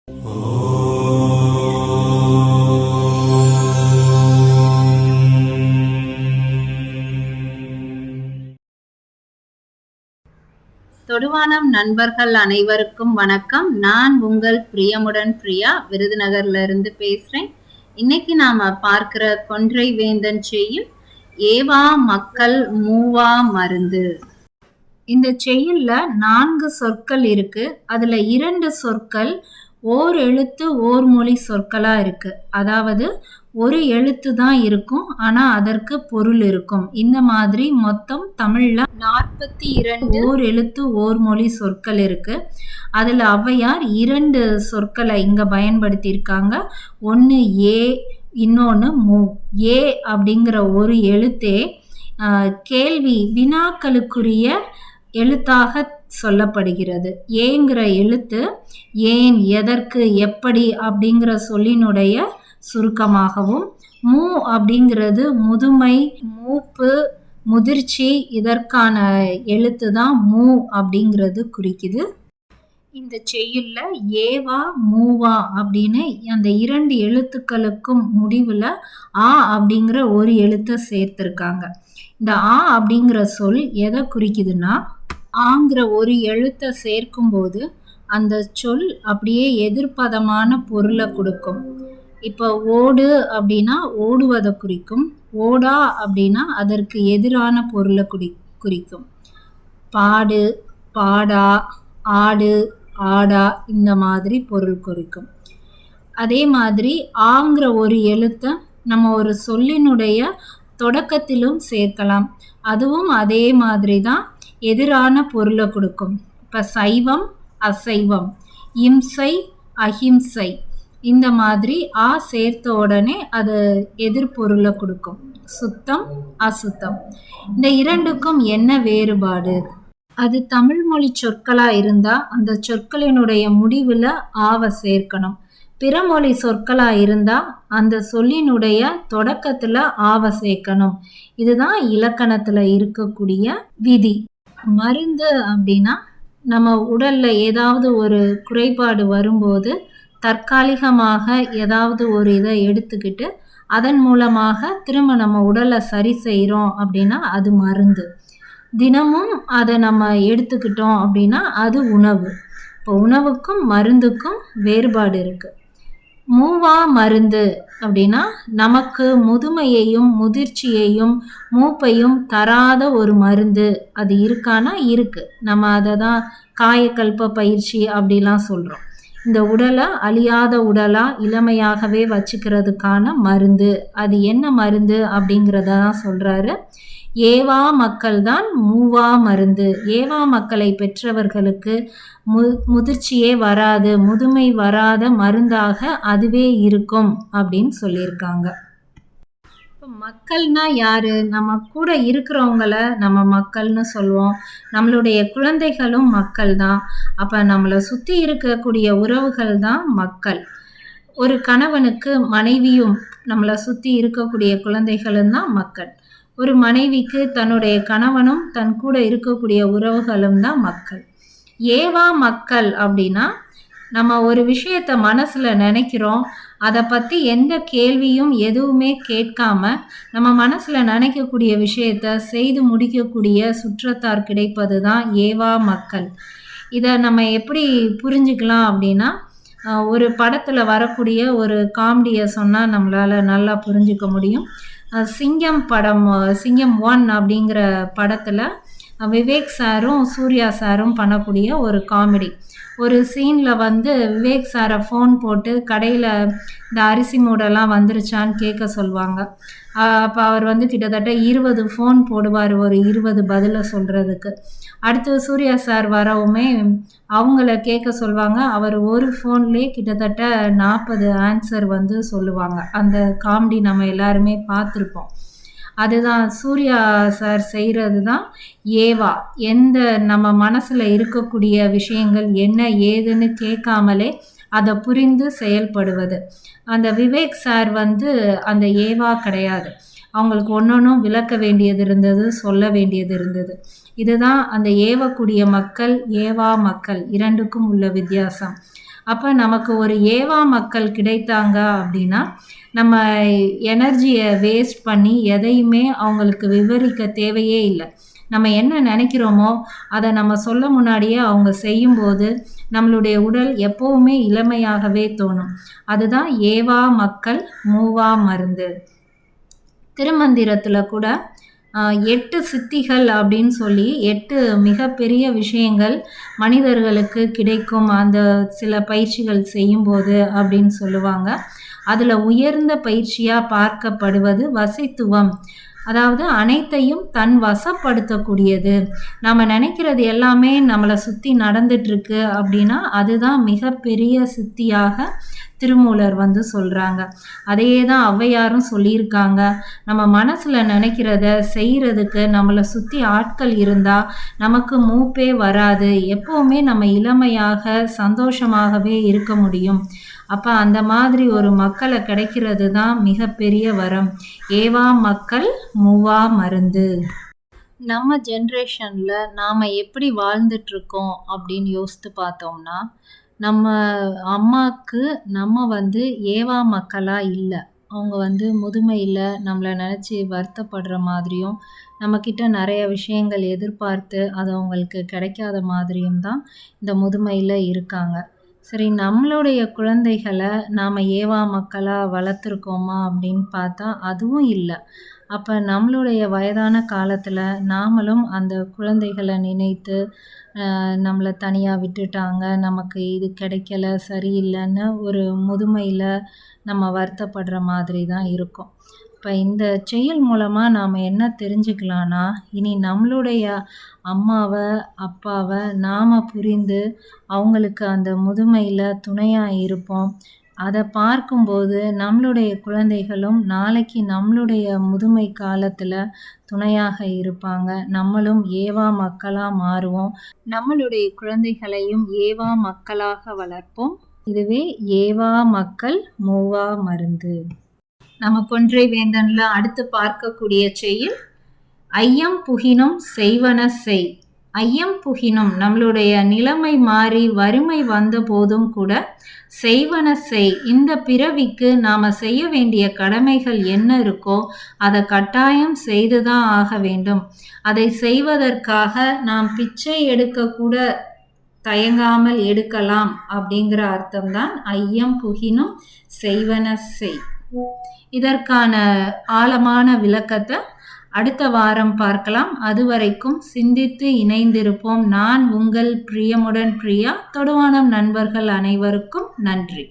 தொடுவானம் நண்பர்கள் அனைவருக்கும் வணக்கம். நான் உங்கள் பிரியமுடன் பிரியா, விருதுநகர்ல இருந்து பேசுறேன். இன்னைக்கு நாம பார்க்கிற கொன்றை வேந்தன் செய்யுள் ஏவா மக்கள் மூவா மருந்து. இந்த செய்யுள்ல 4 சொற்கள் இருக்கு. அதுல 2 சொற்கள் ஓர் எழுத்து ஓர் மொழி சொற்களா இருக்கு. அதாவது ஒரு எழுத்து தான் இருக்கும், ஆனா அதற்கு பொருள் இருக்கும். இந்த மாதிரி மொத்தம் தமிழ்ல 42 ஓர் எழுத்து ஓர் மொழி சொற்கள் இருக்கு. அதுல ஔவையார் 2 சொற்களை இங்க பயன்படுத்தி இருக்காங்க. ஒன்னு ஏ, இன்னொன்னு மூ. ஏ அப்படிங்கிற ஒரு எழுத்தே கேள்வி வினாக்களுக்குரிய எழுத்தாக சொல்லப்படுகிறது. ஏங்கிற எழுத்து ஏன், எதற்கு, எப்படி அப்படிங்கிற சொல்லினுடைய சுருக்கமாகவும், மூ அப்படிங்கிறது முதுமை, மூப்பு, முதிர்ச்சி, இதற்கான எழுத்து தான் மூ அப்படிங்கிறது குறிக்குது. இந்த செய்யுள்ல ஏவா மூவா அப்படின்னு அந்த 2 எழுத்துக்களுக்கும் முடிவுல ஆ அப்படிங்கிற ஒரு எழுத்தை சேர்த்திருக்காங்க. இந்த ஆ அப்படிங்கிற சொல் எதை குறிக்குதுன்னா, ஆங்கிற ஒரு எழுத்தை சேர்க்கும்போது அந்த சொல் அப்படியே எதிர்ப்பதமான பொருளை கொடுக்கும். இப்போ ஓடு அப்படின்னா ஓடுவதை குறிக்கும். ஓடா அப்படின்னா அதற்கு எதிரான பொருளை குறிக்கும். பாடு, பாடா, ஆடு, ஆடா, இந்த மாதிரி பொருள் குறிக்கும். அதே மாதிரி ஆங்கிற ஒரு எழுத்தை நம்ம ஒரு சொல்லினுடைய தொடக்கத்திலும் சேர்க்கலாம். அதுவும் அதே மாதிரி தான் எதிரான பொருளை கொடுக்கும். இப்போ சைவம், அசைவம், இம்சை, அஹிம்சை, இந்த மாதிரி ஆ சேர்த்த உடனே அது எதிர்பொருளை கொடுக்கும். சுத்தம், அசுத்தம். இந்த 2க்கும் என்ன வேறுபாடு? அது தமிழ் மொழி சொற்களா இருந்தா அந்த சொற்களினுடைய முடிவுல ஆவை சேர்க்கணும். பிற மொழி சொற்களா இருந்தா அந்த சொல்லினுடைய தொடக்கத்துல ஆவை சேர்க்கணும். இதுதான் இலக்கணத்துல இருக்கக்கூடிய விதி. மருந்து அப்படின்னா நம்ம உடல்ல ஏதாவது ஒரு குறைபாடு வரும்போது தற்காலிகமாக ஏதாவது ஒரு இதை எடுத்துக்கிட்டு அதன் மூலமாக திரும்ப நம்ம உடலை சரி செய்கிறோம் அப்படின்னா அது மருந்து. தினமும் அதை நம்ம எடுத்துக்கிட்டோம் அப்படின்னா அது உணவு. இப்போ உணவுக்கும் மருந்துக்கும் வேறுபாடு இருக்கு. மூவா மருந்து அப்படின்னா நமக்கு முதுமையையும் முதிர்ச்சியையும் மூப்பையும் தராத ஒரு மருந்து அது இருக்கானா இருக்கு. நம்ம அதை தான் காயக்கல்ப பயிற்சி அப்படிலாம் சொல்கிறோம். இந்த உடலை அழியாத உடலா இளமையாகவே வச்சுக்கிறதுக்கான மருந்து. அது என்ன மருந்து அப்படிங்கிறத தான் சொல்றாரு. ஏவா மக்கள் தான் மூவா மருந்து. ஏவா மக்களை பெற்றவர்களுக்கு முதிர்ச்சியே வராது, முதுமை வராத மருந்தாக அதுவே இருக்கும் அப்படின்னு சொல்லியிருக்காங்க. இப்போ மக்கள்னா யாரு? நம்ம கூட இருக்கிறவங்கள நம்ம மக்கள்னு சொல்லுவோம். நம்மளுடைய குழந்தைகளும் மக்கள் தான். அப்போ நம்மளை சுற்றி இருக்கக்கூடிய உறவுகள் தான் மக்கள். ஒரு கணவனுக்கு மனைவியும் நம்மளை சுற்றி இருக்கக்கூடிய குழந்தைகளும் தான் மக்கள். ஒரு மனைவிக்கு தன்னுடைய கணவனும் தன் கூட இருக்கக்கூடிய உறவுகளும் தான் மக்கள். ஏவா மக்கள் அப்படின்னா நம்ம ஒரு விஷயத்த மனசுல நினைக்கிறோம், அதை பற்றி எந்த கேள்வியும் எதுவுமே கேட்காம நம்ம மனசுல நினைக்கக்கூடிய விஷயத்த செய்து முடிக்கக்கூடிய சுற்றத்தார் கிடைப்பது தான் ஏவா மக்கள். இதை நம்ம எப்படி புரிஞ்சுக்கலாம் அப்படின்னா, ஒரு படத்தில் வரக்கூடிய ஒரு காமெடியை சொன்னால் நம்மளால் நல்லா புரிஞ்சுக்க முடியும். சிங்கம் படம், சிங்கம் 1 அப்படிங்கிற படத்தில் விவேக் சாரும் சூர்யா சாரும் பண்ணக்கூடிய ஒரு காமெடி. ஒரு சீனில் வந்து விவேக் சாரை ஃபோன் போட்டு கடையில் இந்த அரிசி மூடெல்லாம் வந்துருச்சான்னு கேட்க சொல்லுவாங்க. அப்போ அவர் வந்து கிட்டத்தட்ட 20 ஃபோன் போடுவார் ஒரு 20 பதிலை சொல்கிறதுக்கு. அடுத்து சூர்யா சார் வரவுமே அவங்கள கேட்க சொல்லுவாங்க. அவர் ஒரு ஃபோன்லேயே கிட்டத்தட்ட 40 ஆன்சர் வந்து சொல்லுவாங்க. அந்த காமெடி நம்ம எல்லாருமே பார்த்துருப்போம். அதுதான் சூர்யா சார் செய்கிறது தான் ஏவா. எந்த நம்ம மனசில் இருக்கக்கூடிய விஷயங்கள் என்ன ஏதுன்னு கேட்காமலே அதை புரிந்து செயல்படுவது. அந்த விவேக் சார் வந்து அந்த ஏவா கிடையாது. அவங்களுக்கு ஒன்னொன்றும் விளக்க வேண்டியது இருந்தது, சொல்ல வேண்டியது இருந்தது. இதுதான் அந்த ஏவக்கூடிய மக்கள், ஏவா மக்கள் 2க்கும் உள்ள வித்தியாசம். அப்போ நமக்கு ஒரு ஏவா மக்கள் கிடைத்தாங்க அப்படின்னா நம்ம எனர்ஜியை வேஸ்ட் பண்ணி எதையுமே அவங்களுக்கு விவரிக்க தேவையே இல்லை. நம்ம என்ன நினைக்கிறோமோ அதை நம்ம சொல்ல முன்னாடியே அவங்க செய்யும்போது நம்மளுடைய உடல் எப்போவுமே இளமையாகவே தோணும். அதுதான் ஏவா மக்கள் மூவா மருந்து. திருமந்திரத்தில் கூட 8 சித்திகள் அப்படின்னு சொல்லி 8 மிகப்பெரிய விஷயங்கள் மனிதர்களுக்கு கிடைக்கும் அந்த சில பயிற்சிகள் செய்யும்போது அப்படின்னு சொல்லுவாங்க. அதில் உயர்ந்த பயிற்சியாக பார்க்கப்படுவது வசித்துவம். அதாவது அனைத்தையும் தன் வசப்படுத்தக்கூடியது. நம்ம நினைக்கிறது எல்லாமே நம்மளை சுற்றி நடந்துட்டுருக்கு அப்படின்னா அதுதான் மிகப்பெரிய சித்தியாக திருமூலர் சொல்கிறாங்க. அதையே தான் ஔவையாரும் சொல்லியிருக்காங்க. நம்ம மனசில் நினைக்கிறத செய்கிறதுக்கு நம்மளை சுற்றி ஆட்கள் இருந்தால் நமக்கு மூப்பே வராது. எப்போவுமே நம்ம இளமையாக சந்தோஷமாகவே இருக்க முடியும். அப்போ அந்த மாதிரி ஒரு மக்களை கிடைக்கிறது தான் மிகப்பெரிய வரம். ஏவா மக்கள் மூவா மருந்து. நம்ம ஜென்ரேஷனில் நாம் எப்படி வாழ்ந்துட்டுருக்கோம் அப்படின்னு யோசித்து பார்த்தோம்னா, நம்ம அம்மாவுக்கு நம்ம ஏவா மக்களாக இல்லை. அவங்க முதுமையில் நம்மளை நினச்சி வருத்தப்படுற மாதிரியும் நம்மக்கிட்ட நிறைய விஷயங்கள் எதிர்பார்த்து அது அவங்களுக்கு கிடைக்காத மாதிரியும் தான் இந்த முதுமையில் இருக்காங்க. சரி, நம்மளுடைய குழந்தைகளை நாம் ஏவா மக்களாக வளர்த்துருக்கோமா அப்படின்னு பார்த்தா அதுவும் இல்லை. அப்போ நம்மளுடைய வயதான காலத்தில் நாமளும் அந்த குழந்தைகளை நினைத்து நம்மளை தனியாக விட்டுட்டாங்க, நமக்கு இது கிடைக்கல, சரியில்லைன்னு ஒரு முதுமையில் நம்ம வருத்தப்படுற மாதிரி தான் இருக்கும். இப்போ இந்த செயல் மூலமாக நாம் என்ன தெரிஞ்சுக்கலான்னா, இனி நம்மளுடைய அம்மாவை அப்பாவை நாம் புரிந்து அவங்களுக்கு அந்த முதுமையில் துணையாக இருப்போம். அதை பார்க்கும்போது நம்மளுடைய குழந்தைகளும் நாளைக்கு நம்மளுடைய முதுமை காலத்தில் துணையாக இருப்பாங்க. நம்மளும் ஏவா மக்களாக மாறுவோம். நம்மளுடைய குழந்தைகளையும் ஏவா மக்களாக வளர்ப்போம். இதுவே ஏவா மக்கள் மூவா மருந்து. நம்ம கொன்றை வேந்தன்ல அடுத்து பார்க்கக்கூடிய செயல் ஐயம் புகினும் செய்வன செய். ஐயம் புகினும் நம்மளுடைய நிலைமை மாறி வறுமை வந்த போதும் கூட செய்வன செய். இந்த பிறவிக்கு நாம் செய்ய வேண்டிய கடமைகள் என்ன இருக்கோ அதை கட்டாயம் செய்துதான் ஆக வேண்டும். அதை செய்வதற்காக நாம் பிச்சை எடுக்க கூட தயங்காமல் எடுக்கலாம் அப்படிங்கிற அர்த்தம்தான் ஐயம் புகினும் செய்வன செய். இதற்கான ஆழமான விளக்கத்தை அடுத்த வாரம் பார்க்கலாம். அதுவரைக்கும் சிந்தித்து இணைந்திருப்போம். நான் உங்கள் பிரியமுடன் பிரியா. தொடுவானம் நண்பர்கள் அனைவருக்கும் நன்றி.